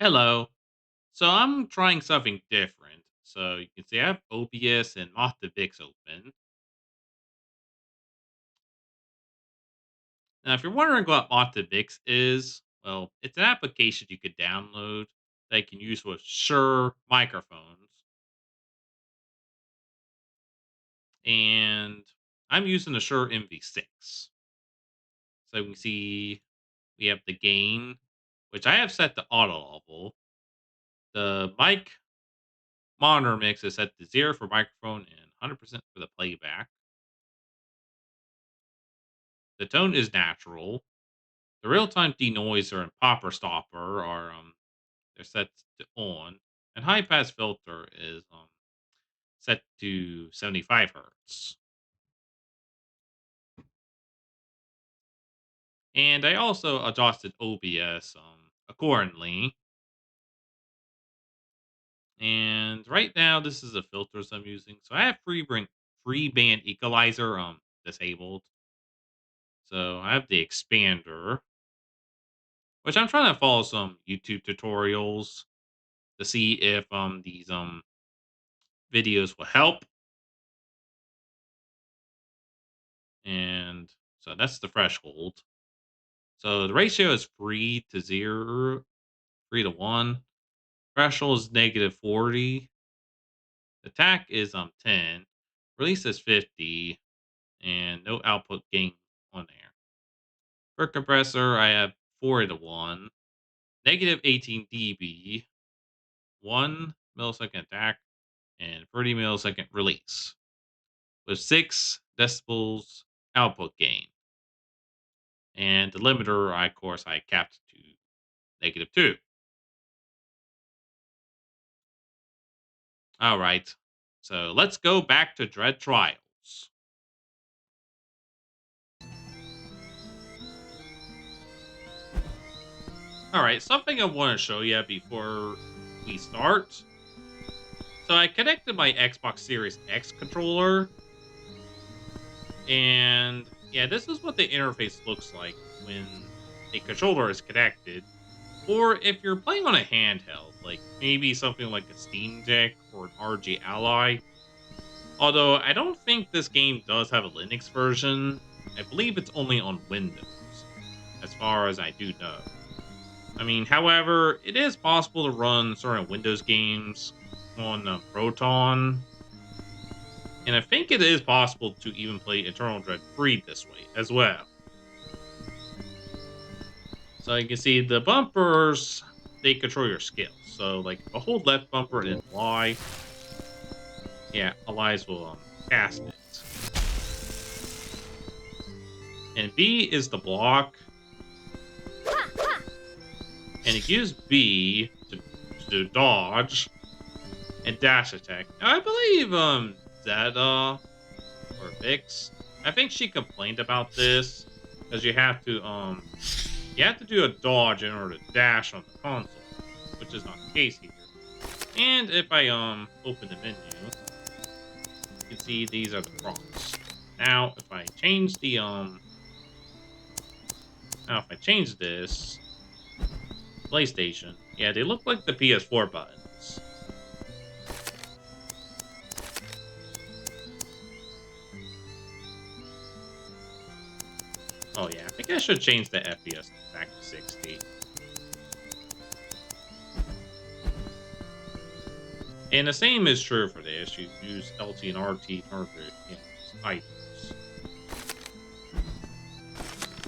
Hello. So I'm trying something different. So you can see I have OBS and MOTIV open. Now, if you're wondering what MOTIV is, well, it's an application you could download that you can use with Shure microphones. And I'm using the Shure MV6. So you can see we have the gain, which I have set to auto level. The mic monitor mix is set to 0 for microphone and 100% for the playback. The tone is natural. The real-time denoiser and popper stopper are they're set to on, and high pass filter is set to 75 hertz. And I also adjusted OBS accordingly. And right now, this is the filters I'm using. So I have free band equalizer disabled. So I have the expander, which I'm trying to follow some YouTube tutorials to see if these videos will help. And so that's the threshold. So the ratio is 3 to 0, 3 to 1. Threshold is -40. Attack is 10. Release is 50, and no output gain on there. For compressor, I have 4 to 1, -18 dB, 1 millisecond attack, and 30 millisecond release, with 6 decibels output gain. And the limiter, of course, I capped to -2. All right. So let's go back to Dread Trials. All right. Something I want to show you before we start. So I connected my Xbox Series X controller. And yeah, this is what the interface looks like when a controller is connected. Or if you're playing on a handheld, like maybe something like a Steam Deck or an RG Ally. Although I don't think this game does have a Linux version. I believe it's only on Windows, as far as I do know. I mean, however, it is possible to run certain Windows games on Proton, and I think it is possible to even play Eternal Dread Free this way as well. So you can see the bumpers, they control your skills. So, like, if I hold left bumper and Y, yeah, Elise will cast it. And B is the block, and you use B to dodge and dash attack. Now, I believe Zeta or Vix, I think she complained about this because you have to do a dodge in order to dash on the console, which is not the case here. And if I open the menu, you can see these are the prompts. Now if I change the now if I change this PlayStation, yeah, they look like the PS4 buttons. Oh yeah, I think I should change the FPS back to 60. And the same is true for this. You use LT and RT in order to items.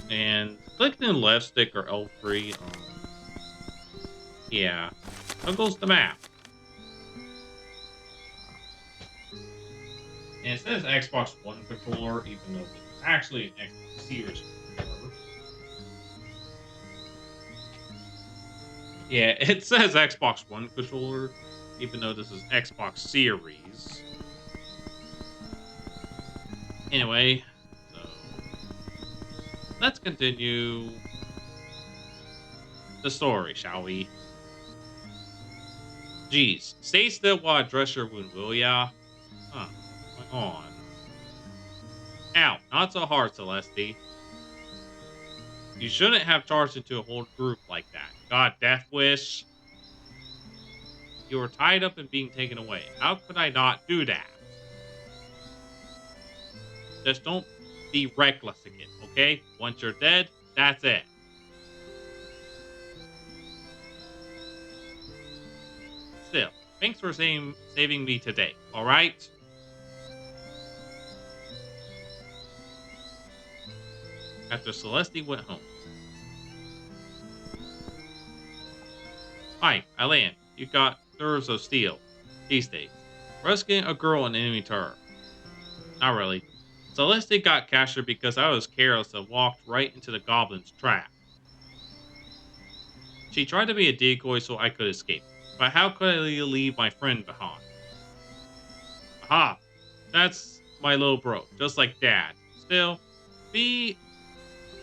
And clicking the left stick or L3, yeah, goes the map. And it says Xbox One controller, even though it's actually an Xbox Series controller. Yeah, it says Xbox One controller, even though this is Xbox Series. Anyway, so let's continue the story, shall we? Geez, stay still while I dress your wound, will ya? Huh, what's going on? Ow, not so hard, Celeste. You shouldn't have charged into a whole group like that. God, Death Wish. You were tied up and being taken away. How could I not do that? Just don't be reckless again, okay? Once you're dead, that's it. Still, thanks for saving me today, alright? After Celeste went home. Hi, Elan. You got nerves of steel these days. Rescuing a girl in enemy turret. Not really. Celeste got captured because I was careless and walked right into the Goblins' trap. She tried to be a decoy so I could escape. But how could I leave my friend behind? Aha! That's my little bro, just like Dad. Still, be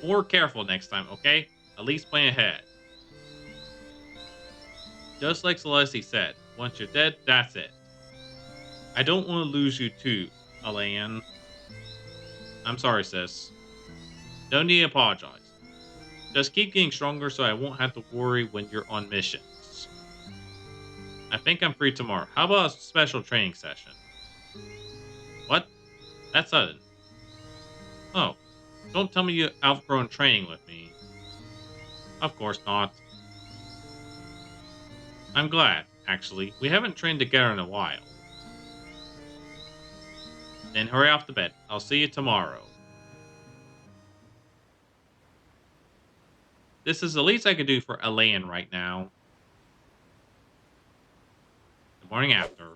more careful next time, okay? At least plan ahead. Just like Celeste said, once you're dead, that's it. I don't want to lose you too, Elan. I'm sorry, sis. No need to apologize. Just keep getting stronger so I won't have to worry when you're on missions. I think I'm free tomorrow. How about a special training session? What? That's sudden. Oh, don't tell me you outgrown training with me. Of course not. I'm glad, actually. We haven't trained together in a while. Then hurry off to bed. I'll see you tomorrow. This is the least I could do for Elan right now. The morning after.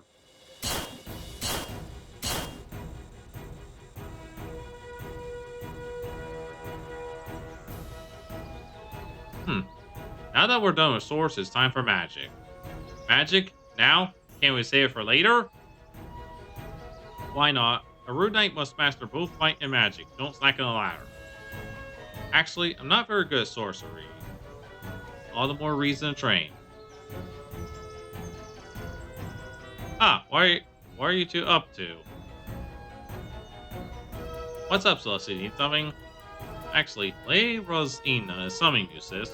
Now that we're done with Source, it's time for magic. Magic? Now? Can't we save it for later? Why not? A Rune Knight must master both fight and magic. Don't slack on the ladder. Actually, I'm not very good at sorcery. All the more reason to train. Ah, why are you two up to? What's up, Celeste? Need something? Actually, Lady Rosana is summoning you, sis.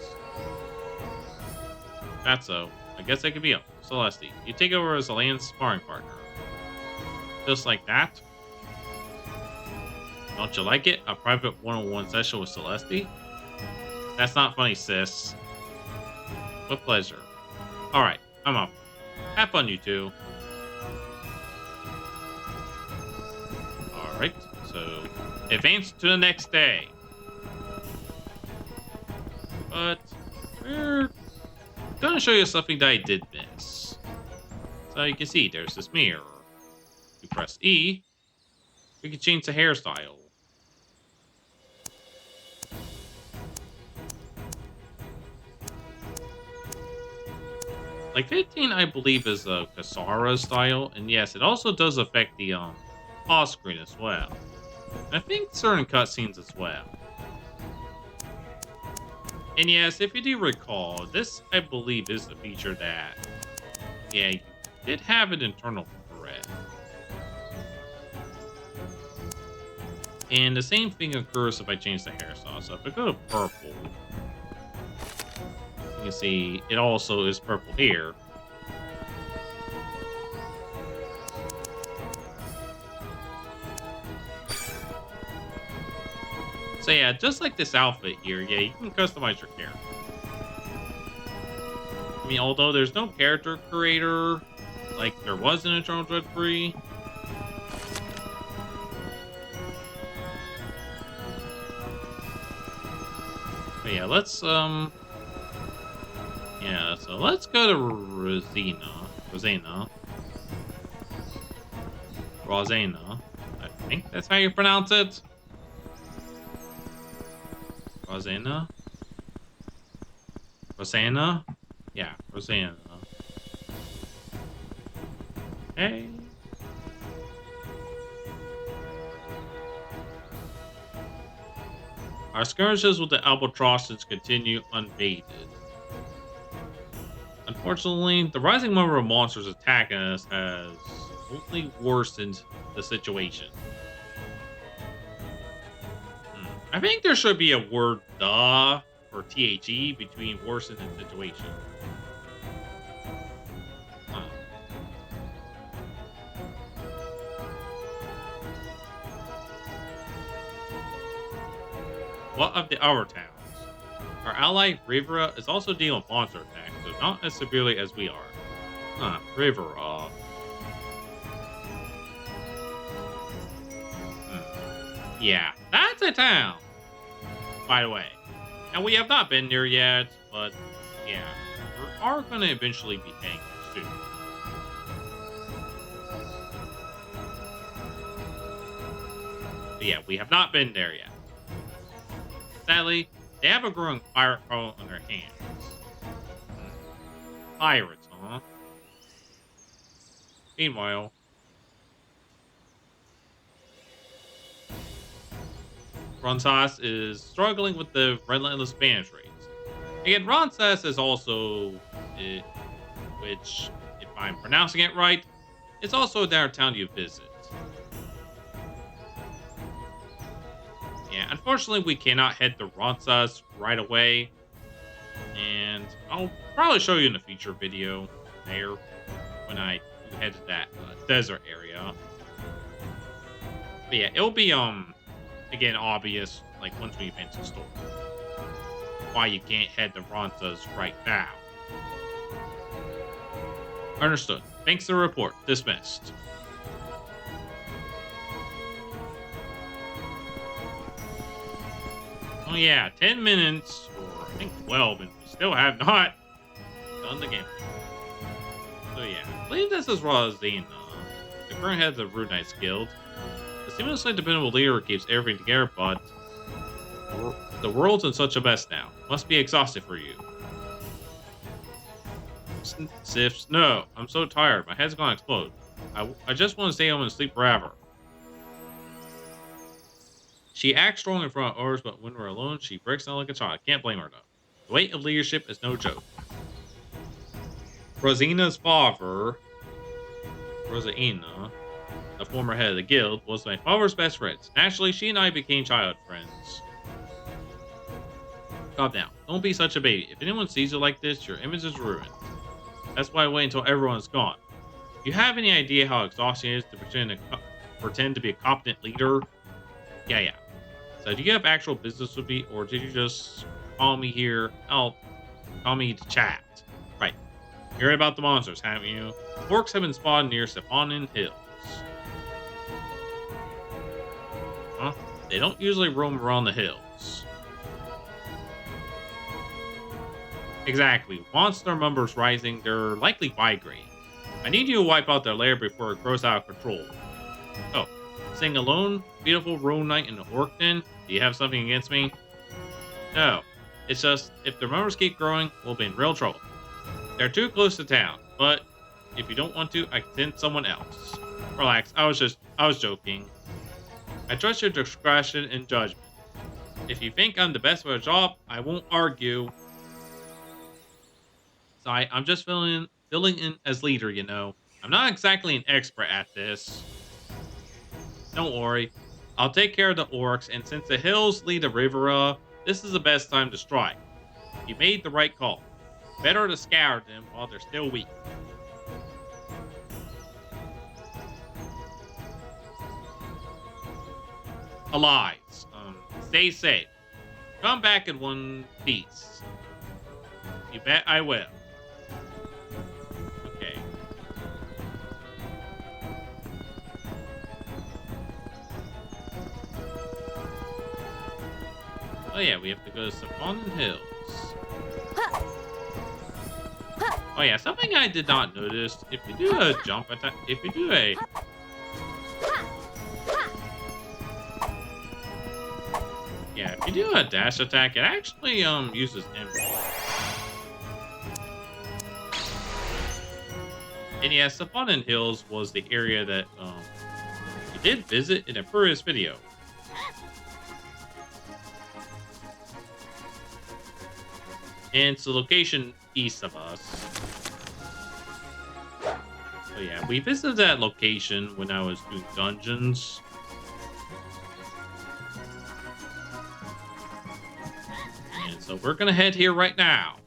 That's so. I guess I could be up. Celeste, you take over as Elan's sparring partner. Just like that? Don't you like it? A private one-on-one session with Celeste? That's not funny, sis. With pleasure. Alright, I'm up. Have fun, you two. Alright, so advance to the next day. But we're gonna show you something that I did miss. So you can see there's this mirror. You press E, we can change the hairstyle. Like 15, I believe, is a Kasara style, and yes, it also does affect the pause screen as well. And I think certain cutscenes as well. And yes, if you do recall, this, I believe, is the feature that, yeah, you did have an internal thread. And the same thing occurs if I change the hairstyle. So if I go to purple, you can see it also is purple here. So yeah, just like this outfit here, yeah, you can customize your character. I mean, although there's no character creator like there was in Eternal Dread 3. But yeah, let's so let's go to Rosana. I think that's how you pronounce it. Rosana? Yeah, Rosana. Okay. Our skirmishes with the albatrosses continue unabated. Unfortunately, the rising number of monsters attacking us has only worsened the situation. I think there should be a word "the" or "the" between worsen and situation. what of the other towns? Our ally, Rivera, is also dealing with monster attacks, so not as severely as we are. Huh, Rivera. Yeah, that's a town, by the way. And we have not been there yet, but yeah, we are going to eventually be paying soon. But yeah, we have not been there yet. Sadly, they have a growing pirate problem on their hands. Pirates, huh? Meanwhile, Ronsas is struggling with the relentless Spanish raids. Again, Ronsas is also, which, if I'm pronouncing it right, it's also their town you visit. Yeah, unfortunately, we cannot head to Ronsas right away, and I'll probably show you in a future video there when I head to that desert area. But yeah, it'll be again obvious like once we advance the story why you can't head to Ronsas right now. Understood. Thanks for the report. Dismissed. Oh yeah, 10 minutes, or I think 12, and we still have not done the game. So yeah, I believe this is Rosana, the current head of the Rune Knights Guild. The seamlessly dependable leader keeps everything together, but the world's in such a mess now. Must be exhausted for you. Sifs, no, I'm so tired. My head's gonna explode. I just want to stay home and sleep forever. She acts strong in front of others, but when we're alone, she breaks down like a child. Can't blame her though. The weight of leadership is no joke. Rosina's father, Rosana, the former head of the guild, was my father's best friends. Naturally, she and I became childhood friends. Calm down. Don't be such a baby. If anyone sees you like this, your image is ruined. That's why I wait until everyone's gone. Do you have any idea how exhausting it is to pretend to be a competent leader? Yeah. So do you have actual business with me, or did you just call me here? Call me to chat. Right. You heard about the monsters, haven't you? Orcs have been spawned near Symphonian Hills. Huh? They don't usually roam around the hills. Exactly. Once their numbers rising, they're likely migrating. I need you to wipe out their lair before it grows out of control. Oh, sing alone, beautiful Rune Knight in the Orc Den? Do you have something against me? No. It's just, if the numbers keep growing, we'll be in real trouble. They're too close to town, but if you don't want to, I can send someone else. Relax, I was joking. I trust your discretion and judgment. If you think I'm the best for a job, I won't argue. Sorry, I'm just filling in as leader, you know. I'm not exactly an expert at this. Don't worry. I'll take care of the orcs, and since the hills lead to Rivera, this is the best time to strike. You made the right call. Better to scour them while they're still weak. Allies, stay safe. Come back in one piece. You bet I will. Okay. Oh yeah, we have to go to Symphonian Hills. Oh yeah, something I did not notice. If you do a jump attack, if you do a... Yeah, if you do a dash attack, it actually uses MV. And yeah, Symphonian Hills was the area that we did visit in a previous video. And it's the location east of us. So yeah, we visited that location when I was doing dungeons. And so we're gonna head here right now.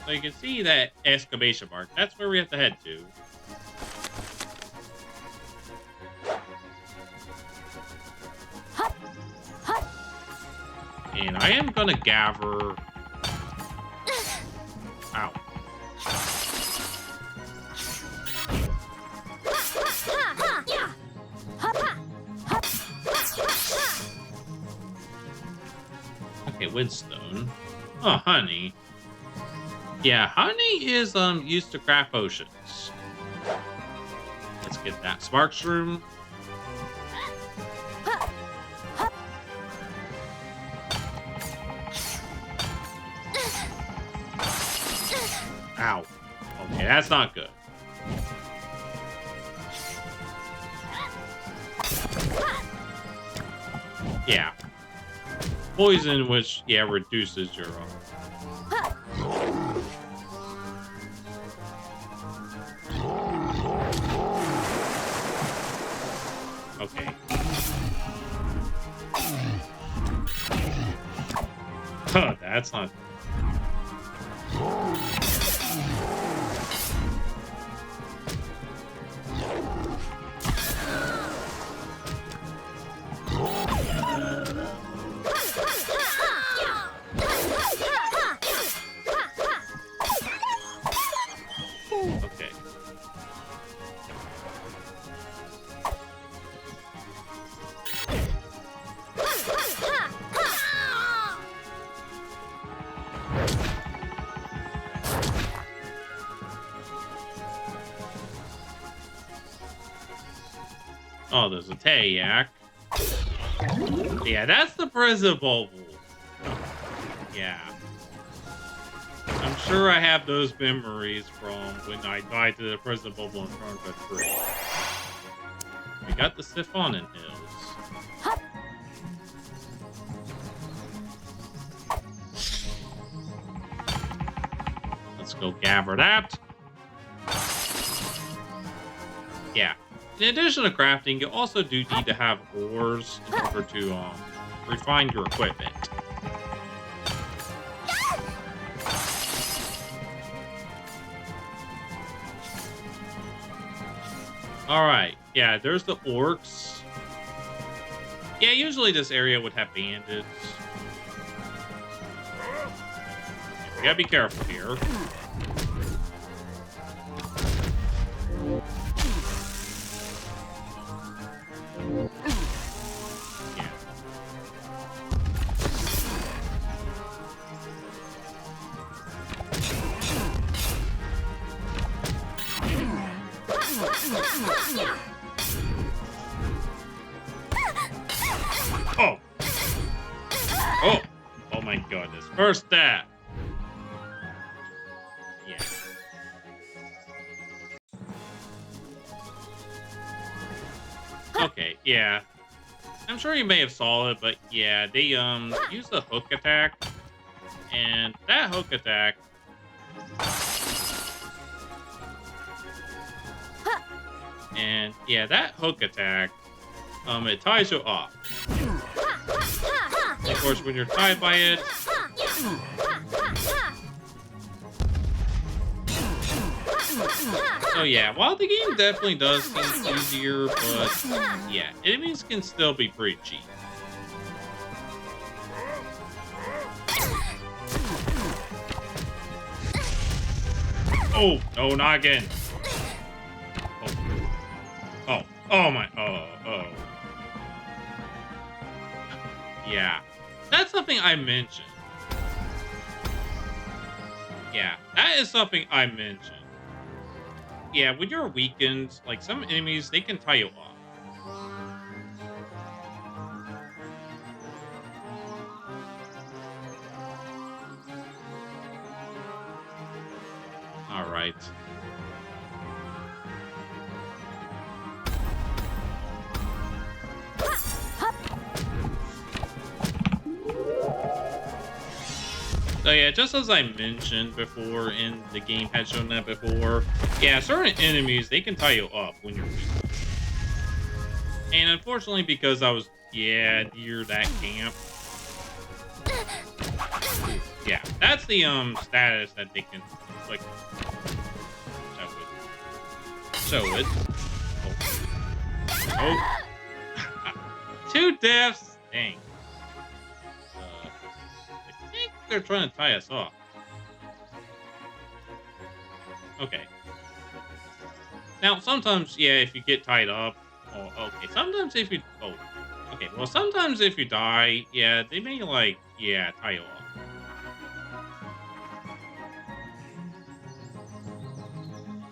So you can see that exclamation mark. That's where we have to head to. And I am gonna gather. Ow. Okay, Windstone. Oh, honey. Yeah, honey is used to craft potions. Let's get that spark shroom. Ow. Okay, that's not good. Yeah. Poison, which, yeah, reduces your okay. Huh, that's not... Okay. Oh, there's a Tayak. Yeah, that's the prison bubble. Yeah. I'm sure I have those memories from when I died to the prison bubble in front of a tree. We got the Symphonian Hills. Let's go gather that. Yeah. In addition to crafting, you also do need to have ores in order to refine your equipment. Alright, yeah, there's the Orcs. Yeah, usually this area would have bandits. We gotta be careful here. Yeah. Oh! Oh! Oh my goodness. First that. Yeah. Okay, yeah. I'm sure you may have saw it, but yeah, they use the hook attack. And that hook attack and yeah, that hook attack it ties you off. And of course, when you're tied by it, so yeah, while the game definitely does seem easier, but yeah, enemies can still be pretty cheap. Oh, no, not again. Oh, oh my, oh. Yeah, that's something I mentioned. Yeah, that is something I mentioned. Yeah, when you're weakened, like some enemies, they can tie you off. All right. So yeah, just as I mentioned before, and the game had shown that before, yeah, certain enemies, they can tie you up when you're weak. And unfortunately, because I was, yeah, near that camp, Yeah, that's the status that they can click. Show it. Oh. 2 deaths. Dang. I think they're trying to tie us off. Okay. Now, sometimes, yeah, if you get tied up. Oh, okay. Sometimes if you. Oh. Okay. Well, sometimes if you die, yeah, they may, like, yeah, tie you off.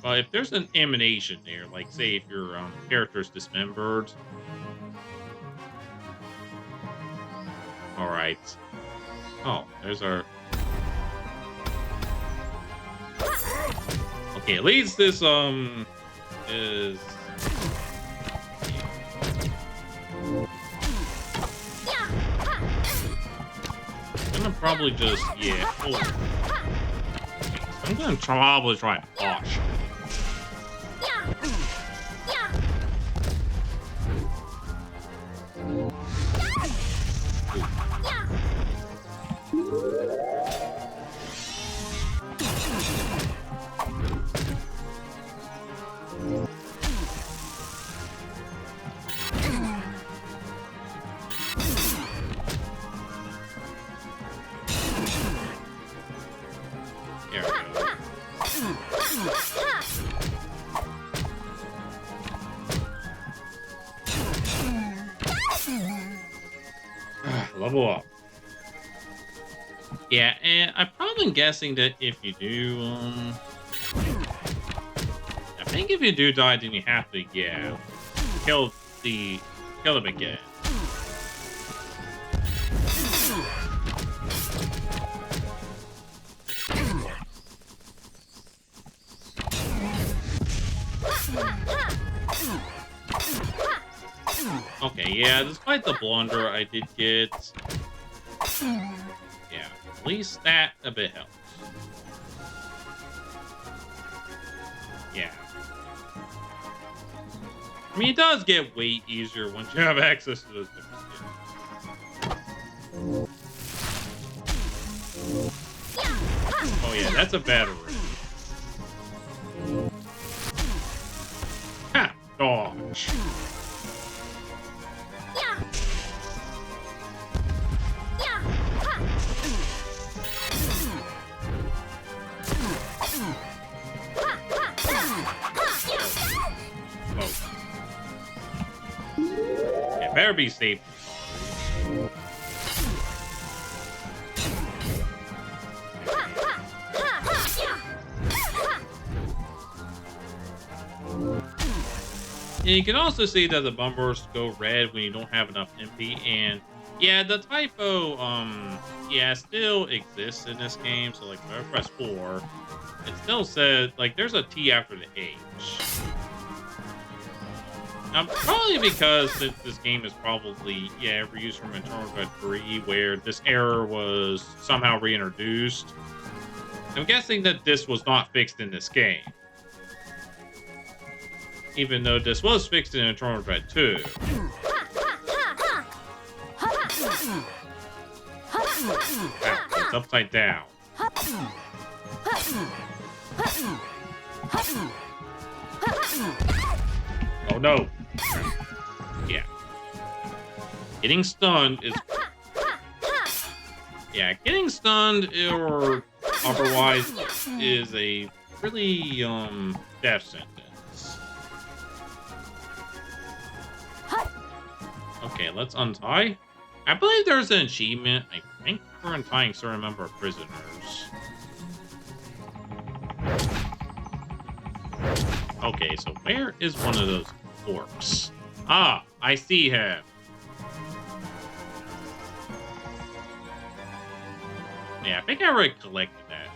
But if there's an emanation there, like, say, if your character's dismembered. All right. Oh, there's our. Okay, at least this is. I'm gonna probably just Oh. I'm gonna probably try Posh. Level up. Yeah, and I'm probably guessing that if you do, I think if you do die, then you have to, kill them again. Okay, yeah, despite the blunder I did get, yeah, at least that a bit helps. Yeah. I mean, it does get way easier once you have access to those different skills. Oh yeah, that's a battery. Ha! Dodge. Yeah, better be safe. And you can also see that the bumpers go red when you don't have enough MP, and yeah, the typo, still exists in this game. So like, if I press 4, it still says like there's a T after the H. Probably because this game is probably, reused from Internal Cut 3, where this error was somehow reintroduced. I'm guessing that this was not fixed in this game. Even though this was fixed in Internal Cut 2. It's upside down. Oh no. Yeah. Getting stunned is... Yeah, getting stunned or otherwise is a really, death sentence. Okay, let's untie. I believe there's an achievement, I think, for untying certain number of prisoners. Okay, so where is one of those orcs? Ah, I see him. Yeah, I think I already collected that.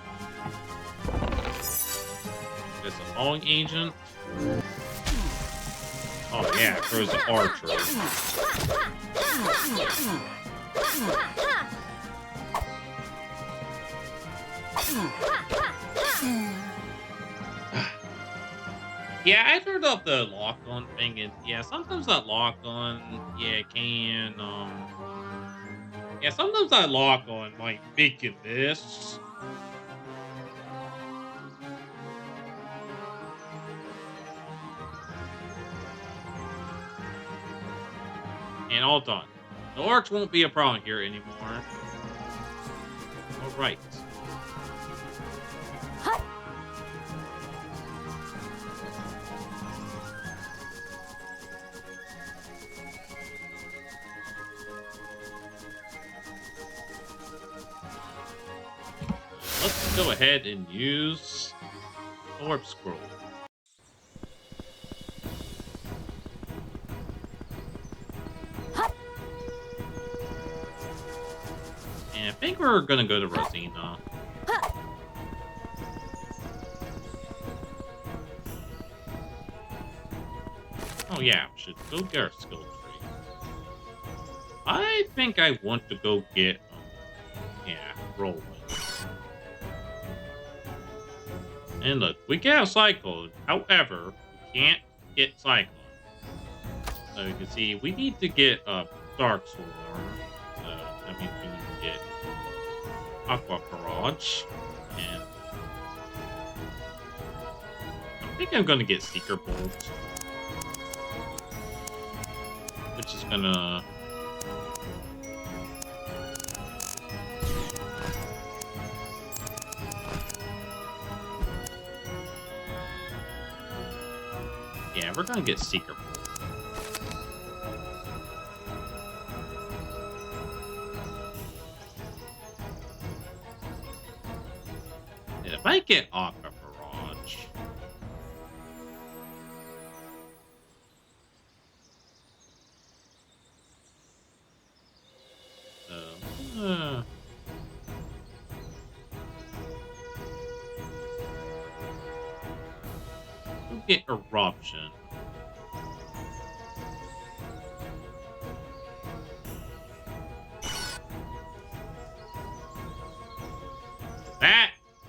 There's a falling agent. Oh yeah, there's the archer. Yeah, I turned off the lock-on thing, and yeah, sometimes that lock-on, can, Yeah, sometimes I lock on like making this. And all done. The orcs won't be a problem here anymore. Alright. Let's go ahead and use Orb Scroll. And I think we're gonna go to Rosana. Oh yeah, we should go get our skill tree. I think I want to go get, yeah, Rolling. And look, we can have Cyclone. However, we can't get Cyclone. So you can see, we need to get a Dark Swarm. So that means we need to get Aqua Barrage. And I think I'm going to get Seeker Bolt. Which is going to... Yeah, we're gonna get Seeker Bolt. And if I get Aqua Barrage... we'll get Eruption.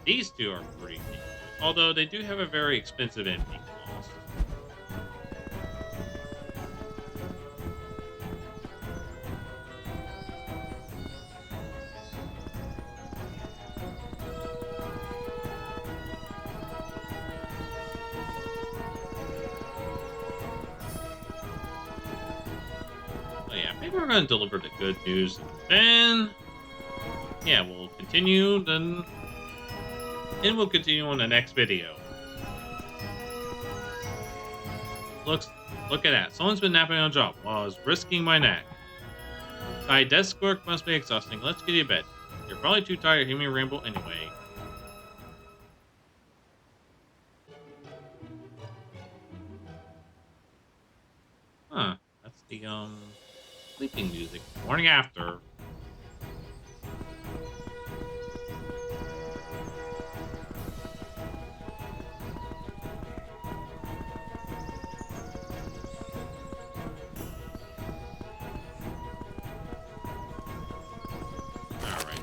These two are pretty neat. Although they do have a very expensive MP cost. Oh yeah, maybe we're going to deliver the good news. Then, yeah, we'll continue. Then we'll continue on the next video. Look at that. Someone's been napping on a job while I was risking my neck. Desk work must be exhausting. Let's get you to bed. You're probably too tired to hear me ramble anyway. Huh. That's the, sleeping music. Morning after.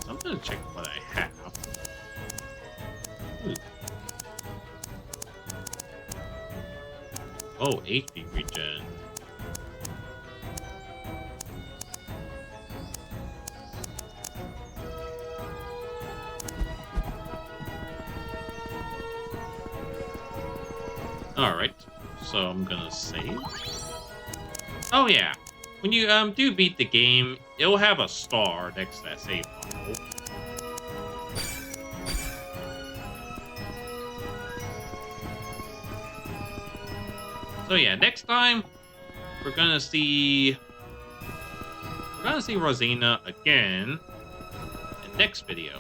I'm gonna check what I have. Ooh. Oh, HP regen. Alright, so I'm gonna save. Oh yeah, when you do beat the game, it'll have a star next to that save file. So yeah, next time we're gonna see Rosana again in the next video.